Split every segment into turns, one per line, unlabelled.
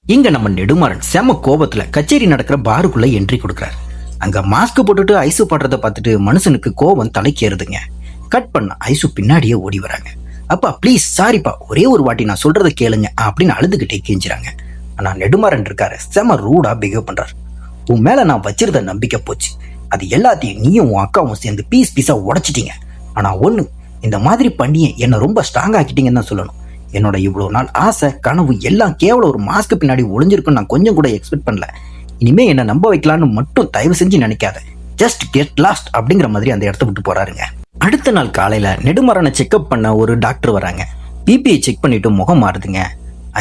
இங்க நம்ம நெடுமாறன் செம கோபத்துல கச்சேரி நடக்கிற பாருக்குள்ள என்ட்ரி கொடுக்குறாரு. அங்க மாஸ்க் போட்டுட்டு ஐசு பாடுறத பார்த்துட்டு மனுஷனுக்கு கோபம் தலைக்கேறுதுங்க. கட் பண்ண ஐசு பின்னாடியே ஓடி வராங்க. அப்பா ப்ளீஸ் சாரிப்பா, ஒரே ஒரு வாட்டி நான் சொல்றத கேளுங்க அப்படின்னு அழுதுகிட்டே கெஞ்சுறாங்க. ஆனா நெடுமாறன் இருக்காரு, செம ரூடா பிஹேவ் பண்றாரு. உன் மேல நான் வச்சிருந்த நம்பிக்கை போச்சு, அது எல்லாத்தையும் நீயும் உன் அக்காவும் சேர்ந்து பீஸ் பீஸா உடைச்சிட்டீங்க. ஆனா ஒண்ணு, இந்த மாதிரி பண்ணியே என்ன ரொம்ப ஸ்ட்ராங் ஆக்கிட்டீங்கன்னு தான் சொல்லணும். என்னோட இவ்வளவு நாள் ஆசை கனவு எல்லாம் கேவலம் ஒரு மாஸ்க்கு பின்னாடி ஒளிஞ்சிருக்குன்னு நான் கொஞ்சம் கூட எக்ஸ்பெக்ட் பண்ணல. இனிமே என்ன நம்ப வைக்கலான்னு மட்டும் தயவு செஞ்சு நினைக்காத. ஜஸ்ட் கெட் லாஸ்ட் அப்படிங்கிற மாதிரி அந்த இடத்த விட்டு போறாருங்க. அடுத்த நாள் காலையில நெடுமாறனை செக்அப் பண்ண ஒரு டாக்டர் வராங்க. பிபிஐ செக் பண்ணிட்டு முகம் மாறுதுங்க.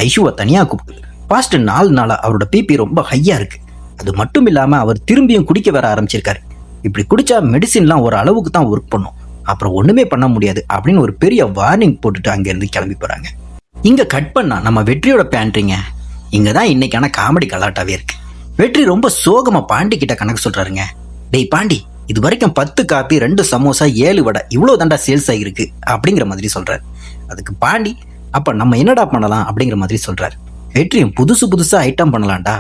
ஐஷுவை தனியா கூப்பிட்டு, பாஸ்ட் 4 நாளா அவரோட பிபி ரொம்ப ஹையா இருக்கு. அது மட்டும் இல்லாம அவர் திரும்பியும் குடிக்க வர ஆரம்பிச்சிருக்காரு. இப்படி குடிச்சா மெடிசின்லாம் ஒரு அளவுக்கு தான் ஒர்க் பண்ணும், அப்புறம் ஒண்ணுமே பண்ண முடியாது அப்படின்னு ஒரு பெரிய வார்னிங் போட்டுட்டு அங்க இருந்து கிளம்பி போறாங்க. இங்க கட் பண்ணா நம்ம வெற்றியோட பேண்ட்ரிங்க. இங்கதான் இன்னைக்கான காமெடி கலாட்டாவே இருக்கு. வெற்றி ரொம்ப சோகமா பாண்டி கிட்ட கணக்கு சொல்றாருங்க. டேய் பாண்டி, இது வரைக்கும் 10 காப்பி 2 சமோசா 7 வடை இவ்வளவு தாண்டா சேல்ஸ் ஆகிருக்கு அப்படிங்கிற மாதிரி சொல்றாரு. அதுக்கு பாண்டி, அப்ப நம்ம என்னடா பண்ணலாம் அப்படிங்கிற மாதிரி சொல்றாரு. வெற்றியும் புதுசா ஐட்டம் பண்ணலாம்டா,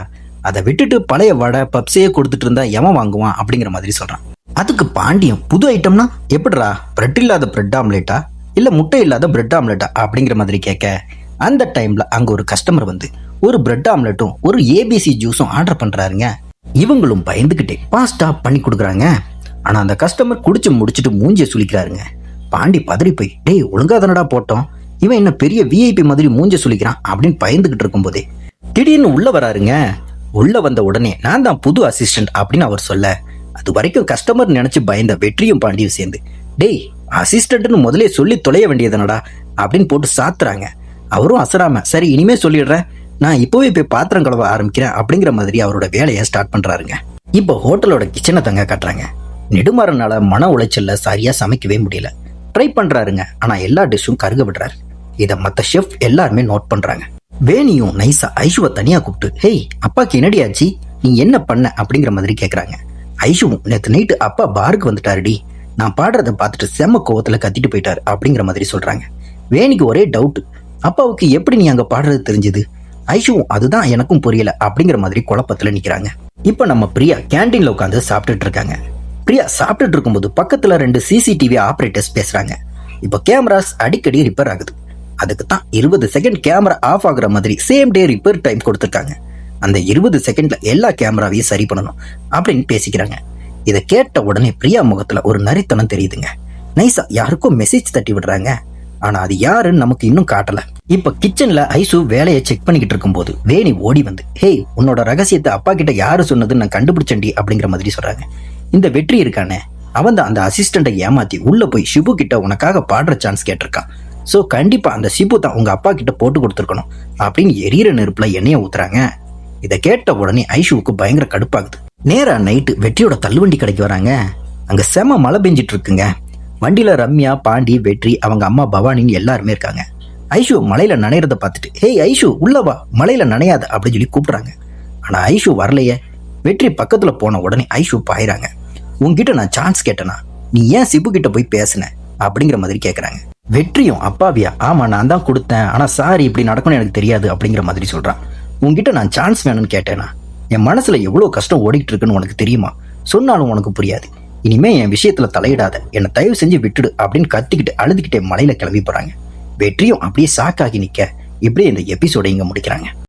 அதை விட்டுட்டு பழைய வடை பப்ஸையே கொடுத்துட்டு இருந்தா எவன் வாங்குவான் அப்படிங்கிற மாதிரி சொல்றான். அதுக்கு பாண்டியம், புது ஐட்டம்னா எப்படிரா, பிரெட் இல்லாத பிரெட் ஆம்லேட்டா இல்ல முட்டை இல்லாத பிரெட் ஆம்லேட்டா அப்படிங்கிற மாதிரி கேட்க, அந்த டைம்ல அங்க ஒரு கஸ்டமர் வந்து ஒரு பிரெட் ஆம்லெட்டும் ஒரு ஏபிசி ஜூஸும் ஆர்டர் பண்றாருங்க. இவங்களும் பயந்துகிட்டே பாஸ்டா பண்ணி கொடுக்குறாங்க. ஆனா அந்த கஸ்டமர் குடிச்சு முடிச்சுட்டு மூஞ்சிய சுளிக்கிறாருங்க. பாண்டி பதறி போய், டேய் ஒழுங்கா தானடா போட்டோம், இவன் என்ன பெரிய விஐபி மாதிரி மூஞ்ச சுளிக்கிறான் அப்படின்னு பயந்துகிட்டு இருக்கும் போதே திடீர்னு உள்ள வராருங்க. உள்ள வந்த உடனே நான் தான் புது அசிஸ்டன்ட் அப்படின்னு அவர் சொல்ல, அது வரைக்கும் கஸ்டமர் நினைச்சு பயந்த வெற்றியும் பாண்டியும் சேர்ந்து, டேய் அசிஸ்டன்ட்னு முதலே சொல்லி தொலைய வேண்டியதுனடா அப்படின்னு போட்டு சாத்துறாங்க. அவரும் அசராம, சரி இனிமே சொல்லிடுறேன், நான் இப்போவே போய் பாத்திரம் கழுவ ஆரம்பிக்கிறேன் அப்படிங்கிற மாதிரி அவரோட வேலையை ஸ்டார்ட் பண்றாருங்க. இப்போ ஹோட்டலோட கிச்சனை தங்க காட்டுறாங்க. நெடுமாறனால மன உளைச்சல்ல சரியா சமைக்கவே முடியல. ட்ரை பண்றாருங்க, ஆனா எல்லா டிஷ்ஷும் கருக விடுறாரு. இதை மத்த ஷெஃப் எல்லாருமே நோட் பண்றாங்க. வேணியும் நைஸா ஐஷுவை தனியா கூப்பிட்டு, ஹேய் அப்பாக்கு என்னடியாச்சு, நீ என்ன பண்ண அப்படிங்கிற மாதிரி கேக்குறாங்க. ஐஷுவும், நேத்து நைட்டு அப்பா பாருக்கு வந்துட்டாருடி, நான் பாடுறத பார்த்துட்டு செம்ம கோவத்துல கத்திட்டு போயிட்டாரு அப்படிங்கிற மாதிரி சொல்றாங்க. வேணிக்கு ஒரே டவுட், அப்பாவுக்கு எப்படி நீ அங்க பாடுறது தெரிஞ்சது? ஐஷுவும், அதுதான் எனக்கும் புரியல அப்படிங்கிற மாதிரி குழப்பத்துல நிக்கிறாங்க. இப்ப நம்ம பிரியா கேண்டீன்ல உட்காந்து சாப்பிட்டுட்டு இருக்காங்க. பிரியா சாப்பிட்டுட்டு இருக்கும்போது பக்கத்துல 2 சிசிடிவி ஆபரேட்டர்ஸ் பேசுறாங்க. இப்ப கேமராஸ் அடிக்கடி ரிப்பேர் ஆகுது, அதுக்கு தான் 20 செகண்ட் கேமரா ஆஃப் ஆகுற மாதிரி சேம் டே ரிப்பேர் டைம் கொடுத்துருக்காங்க. அந்த 20 செகண்ட்ல எல்லா கேமராவையும் சரி பண்ணணும் அப்படின்னு பேசிக்கிறாங்க. இதை கேட்ட உடனே பிரியா முகத்துல ஒரு நரித்தனம் தெரியுதுங்க. நைஸா யாருக்கும் மெசேஜ் தட்டி விடுறாங்க. ஆனா அது யாருன்னு நமக்கு இன்னும் காட்டல. இப்ப கிச்சன்ல ஐசு வேலையை செக் பண்ணிக்கிட்டு இருக்கும் போது வேணி ஓடி வந்து, ஹேய் உன்னோட ரகசியத்தை அப்பா கிட்ட யாரு சொன்னதுன்னு நான் கண்டுபிடிச்சேன்டி அப்படிங்கிற மாதிரி சொல்றாங்க. இந்த வெற்றி இருக்கானே, அவன் தான் அந்த அசிஸ்டண்டை ஏமாத்தி உள்ள போய் ஷிபு கிட்ட உனக்காக பாடுற சான்ஸ் கேட்டிருக்கான். சோ கண்டிப்பா அந்த ஷிபு தான் உங்க அப்பா கிட்ட போட்டு கொடுத்துருக்கணும் அப்படின்னு எரியற நெருப்புல எண்ணெய ஊத்துறாங்க. இதை கேட்ட உடனே ஐஷுவுக்கு பயங்கர கடுப்பாகுது. நேரா நைட்டு வெற்றியோட தள்ளுவண்டி கடைக்கு வராங்க. அங்க செம மழை பெஞ்சிட்டு இருக்குங்க. வண்டியில ரம்யா, பாண்டி, வெற்றி, அவங்க அம்மா பவானின்னு எல்லாருமே இருக்காங்க. ஐஷு மலையில நனையறத பார்த்துட்டு, ஹேய் ஐஷு உள்ளவா, மலையில நனையாத அப்படின்னு சொல்லி கூப்பிடுறாங்க. ஆனா ஐஷு வரலையே. வெற்றி பக்கத்துல போன உடனே ஐஷு பாயிறாங்க. உன்கிட்ட நான் சான்ஸ் கேட்டேனா, நீ ஏன் சிபு கிட்ட போய் பேசுன அப்படிங்கிற மாதிரி கேக்குறாங்க. வெற்றியும், அப்பாவியா, ஆமா நான் தான் கொடுத்தேன், ஆனா சாரி இப்படி நடக்கும்னு எனக்கு தெரியாது அப்படிங்கிற மாதிரி சொல்றான். உன்கிட்ட நான் சான்ஸ் வேணும்னு கேட்டேனா, என் மனசுல எவ்வளவு கஷ்டம் ஓடிட்டு இருக்குன்னு உனக்கு தெரியுமா, சொன்னாலும் உனக்கு புரியாது, இனிமே என் விஷயத்துல தலையிடாத, என்னை தயவு செஞ்சு விட்டுடு அப்படின்னு கத்திக்கிட்டு அழுதுகிட்டே மலையில கிளம்பி போறாங்க. வெற்றியும் அப்படியே ஷாக்காகி நிக்க, இப்படியே இந்த எபிசோட இங்க முடிக்கிறாங்க.